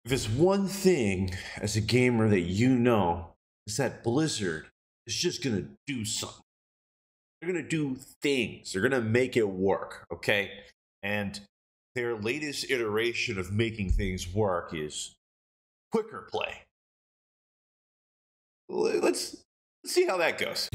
If it's one thing as a gamer that you know, is that Blizzard is just gonna do something. They're gonna do things. They're gonna make it work, okay? And their latest iteration of making things work is quicker play. Let's see how that goes.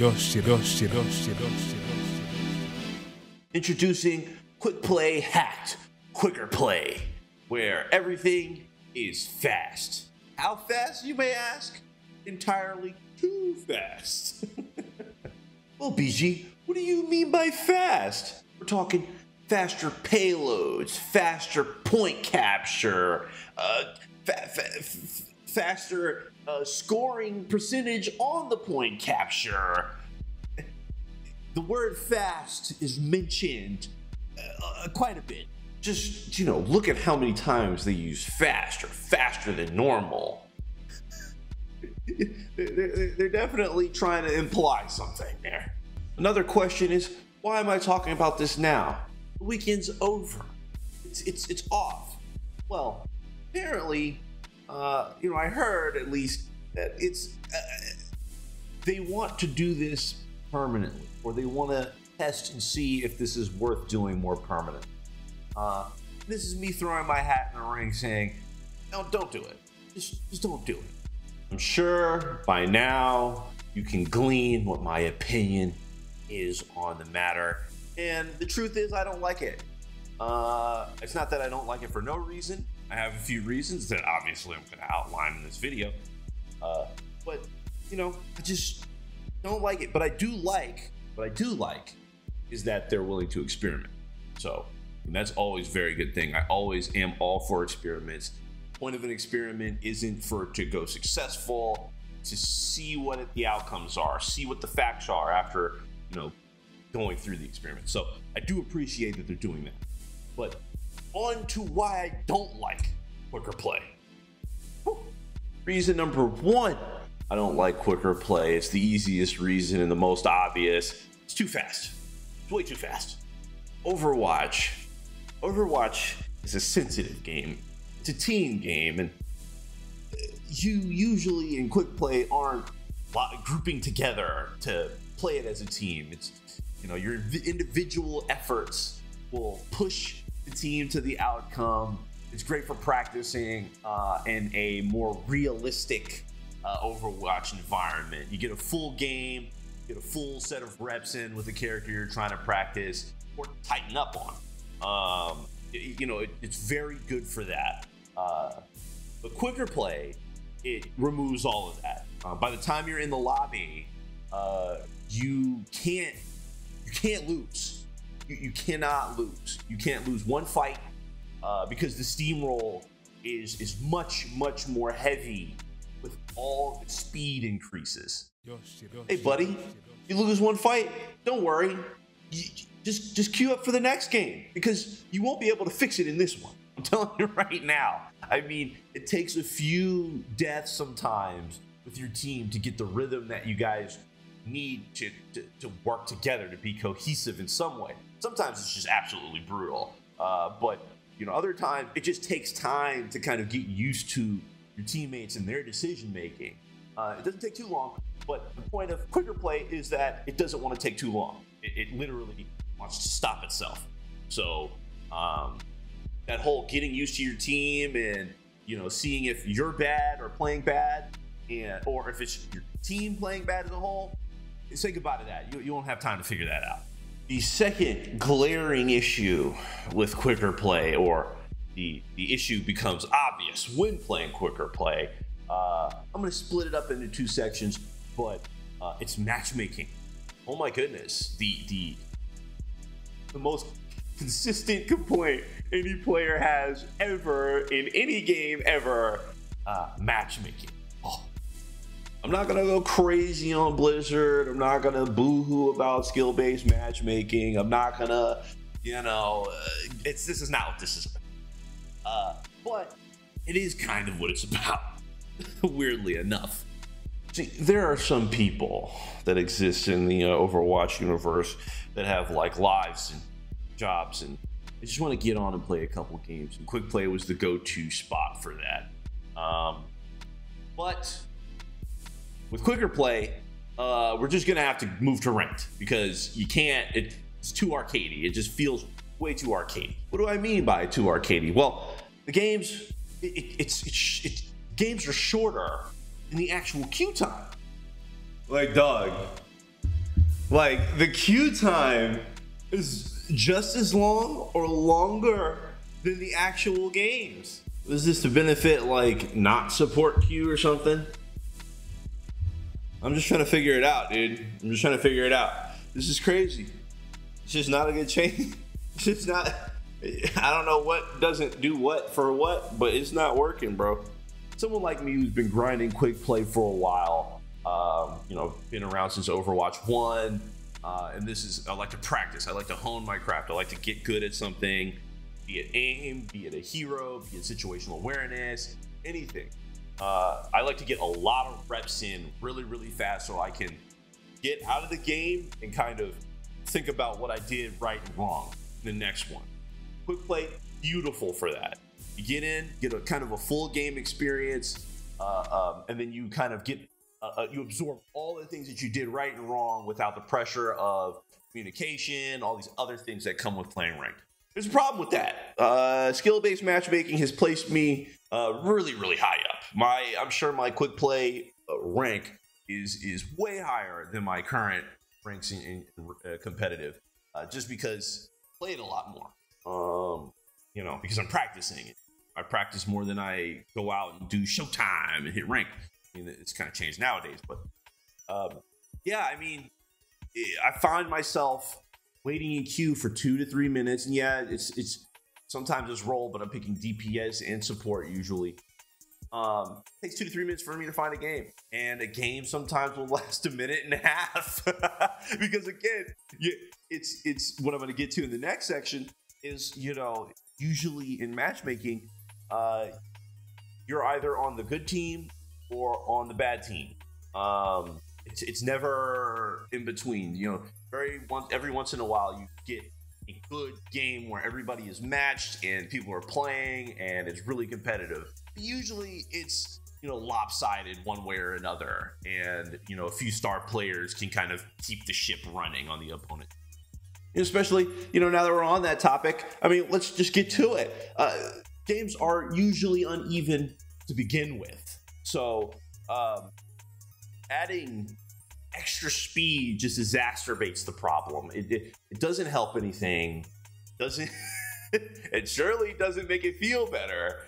Introducing Quick Play Hacked Quicker Play, where everything is fast. How fast, you may ask? Entirely too fast. Well, BG, what do you mean by fast? We're talking faster payloads, faster point capture, faster scoring percentage on the point capture. The word fast is mentioned quite a bit. Just, look at how many times they use fast or faster than normal. They're definitely trying to imply something there. Another question is, why am I talking about this now? The weekend's over. It's off. Well, apparently, I heard at least that they want to do this permanently, or they want to test and see if this is worth doing more permanently. This is me throwing my hat in the ring saying, no, don't do it. Just don't do it. I'm sure by now you can glean what my opinion is on the matter. And the truth is, I don't like it. It's not that I don't like it for no reason. I have a few reasons that obviously I'm going to outline in this video. But, I just don't like it. But what I do like is that they're willing to experiment. So, and that's always a very good thing. I always am all for experiments. The point of an experiment isn't for it to go successful, to see what the outcomes are, see what the facts are after, going through the experiment. So I do appreciate that they're doing that. But on to why I don't like quicker play. Reason number one, I don't like quicker play. It's the easiest reason and the most obvious. It's too fast. It's way too fast. Overwatch is a sensitive game. It's a team game, and you usually in quick play aren't grouping together to play it as a team. It's, your individual efforts will push the team to the outcome. It's great for practicing in a more realistic Overwatch environment. You get a full game, get a full set of reps in with the character you're trying to practice or tighten up on. It's very good for that. But quicker play, it removes all of that. By the time you're in the lobby, you can't lose. You cannot lose. You can't lose one fight because the steamroll is much more heavy with all the speed increases. Hey, buddy, you lose one fight, don't worry. Just queue up for the next game because you won't be able to fix it in this one. I'm telling you right now. I mean, it takes a few deaths sometimes with your team to get the rhythm that you guys need to work together to be cohesive in some way. Sometimes it's just absolutely brutal. But other times it just takes time to kind of get used to your teammates and their decision making. It doesn't take too long, but the point of quicker play is that it doesn't want to take too long. It literally wants to stop itself. So that whole getting used to your team and seeing if you're bad or playing bad, or if it's your team playing bad as a whole, say goodbye to that. You won't have time to figure that out. The second glaring issue with quicker play, or the issue becomes obvious when playing quicker play, I'm going to split it up into two sections, but it's matchmaking. Oh my goodness, the most consistent complaint any player has ever in any game ever, matchmaking. I'm not gonna go crazy on Blizzard. I'm not gonna boo-hoo about skill-based matchmaking. I'm not gonna, this is not what this is about. But it is kind of what it's about, weirdly enough. See, there are some people that exist in the Overwatch universe that have lives and jobs, and they just want to get on and play a couple games. And quick play was the go-to spot for that. But with quicker play, we're just gonna have to move to ranked because you can't. It's too arcadey. It just feels way too arcadey. What do I mean by too arcadey? Well, the games, games are shorter than the actual queue time. Like, dog, like the queue time is just as long or longer than the actual games. Is this to benefit like not support queue or something? I'm just trying to figure it out, dude. I'm just trying to figure it out. This is crazy. It's just not a good change. It's just not. I don't know what doesn't do what for what, but it's not working, bro. Someone like me who's been grinding quick play for a while, you know, been around since Overwatch 1, and this is, I like to practice. I like to hone my craft. I like to get good at something, be it aim, be it a hero, be it situational awareness, anything. I like to get a lot of reps in really, really fast so I can get out of the game and kind of think about what I did right and wrong in the next one. Quick play, beautiful for that. You get in, get a kind of a full game experience, and then you kind of get, you absorb all the things that you did right and wrong without the pressure of communication, all these other things that come with playing ranked. There's a problem with that. Skill-based matchmaking has placed me really, really high up. I'm sure my quick play rank is way higher than my current ranks in competitive, just because I play it a lot more. You know, because I'm practicing it. I practice more than I go out and do showtime and hit rank. I mean, it's kind of changed nowadays, but yeah, I mean, I find myself waiting in queue for 2 to 3 minutes, and yeah, it's sometimes it's roll, but I'm picking DPS and support usually. It takes 2 to 3 minutes for me to find a game, and a game sometimes will last a minute and a half because again, it's what I'm going to get to in the next section is, you know, usually in matchmaking, you're either on the good team or on the bad team. It's never in between. You know, every once in a while you get a good game where everybody is matched and people are playing and it's really competitive. Usually it's, you know, lopsided one way or another, and, you know, a few star players can kind of keep the ship running on the opponent. And especially, you know, now that we're on that topic, I mean, let's just get to it. Games are usually uneven to begin with, so adding extra speed just exacerbates the problem. It doesn't help anything. It surely doesn't make it feel better.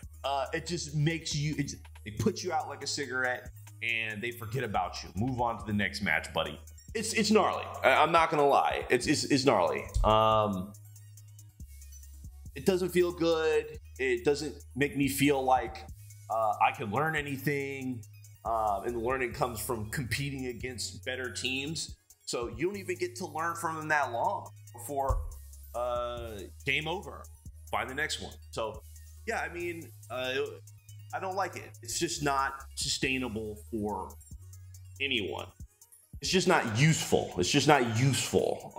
It just makes you. It puts you out like a cigarette, and they forget about you. Move on to the next match, buddy. It's gnarly. I'm not gonna lie. It's gnarly. It doesn't feel good. It doesn't make me feel like I can learn anything. And the learning comes from competing against better teams. So you don't even get to learn from them that long before game over. Find the next one. So yeah, I mean, I don't like it. It's just not sustainable for anyone. It's just not useful. It's just not useful.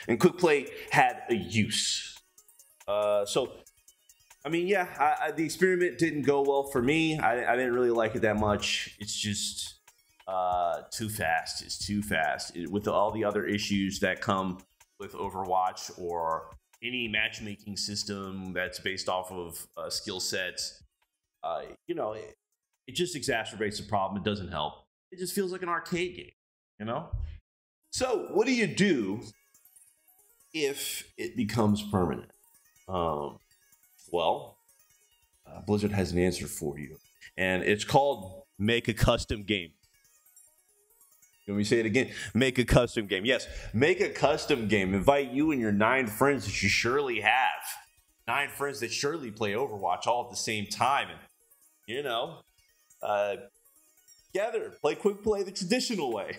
And quick play had a use. So, I mean, yeah, the experiment didn't go well for me. I didn't really like it that much. It's just too fast. It's too fast. With all the other issues that come with Overwatch or any matchmaking system that's based off of skill sets, you know, it just exacerbates the problem. It doesn't help. It just feels like an arcade game, you know? So what do you do if it becomes permanent? Well, Blizzard has an answer for you, and it's called make a custom game. Let me say it again. Make a custom game. Yes, make a custom game. Invite you and your 9 friends that you surely have. 9 friends that surely play Overwatch all at the same time. And, you know, together, play quick play the traditional way.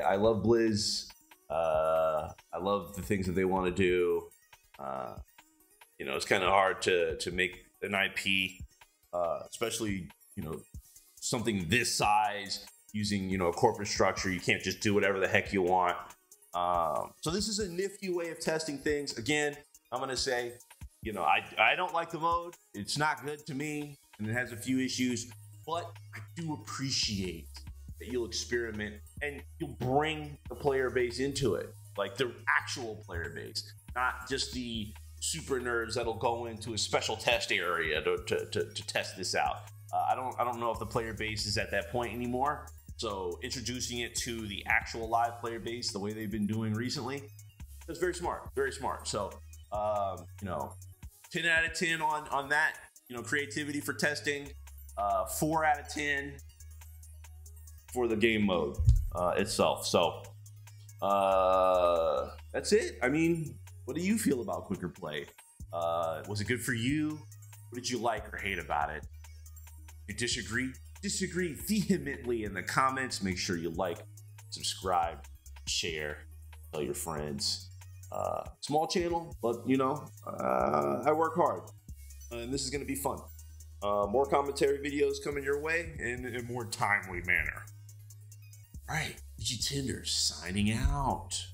I love Blizz. I love the things that they want to do. You know, it's kind of hard to make an IP, especially, you know, something this size using, you know, a corporate structure. You can't just do whatever the heck you want. So this is a nifty way of testing things. Again, I'm going to say You know, I don't like the mode. It's not good to me, and it has a few issues, but I do appreciate that you'll experiment and you'll bring the player base into it, like the actual player base, not just the super nerds that'll go into a special test area to test this out. I don't know if the player base is at that point anymore. So introducing it to the actual live player base, the way they've been doing recently, that's very smart, very smart. So, you know, 10 out of 10 on that, you know, creativity for testing, 4 out of 10 for the game mode itself. So that's it. I mean, what do you feel about quicker play? Was it good for you? What did you like or hate about it? You disagree vehemently in the comments. Make sure you like, subscribe, share, tell your friends. Small channel, but you know, I work hard, and this is going to be fun. More commentary videos coming your way in a more timely manner. All right, Digitender signing out.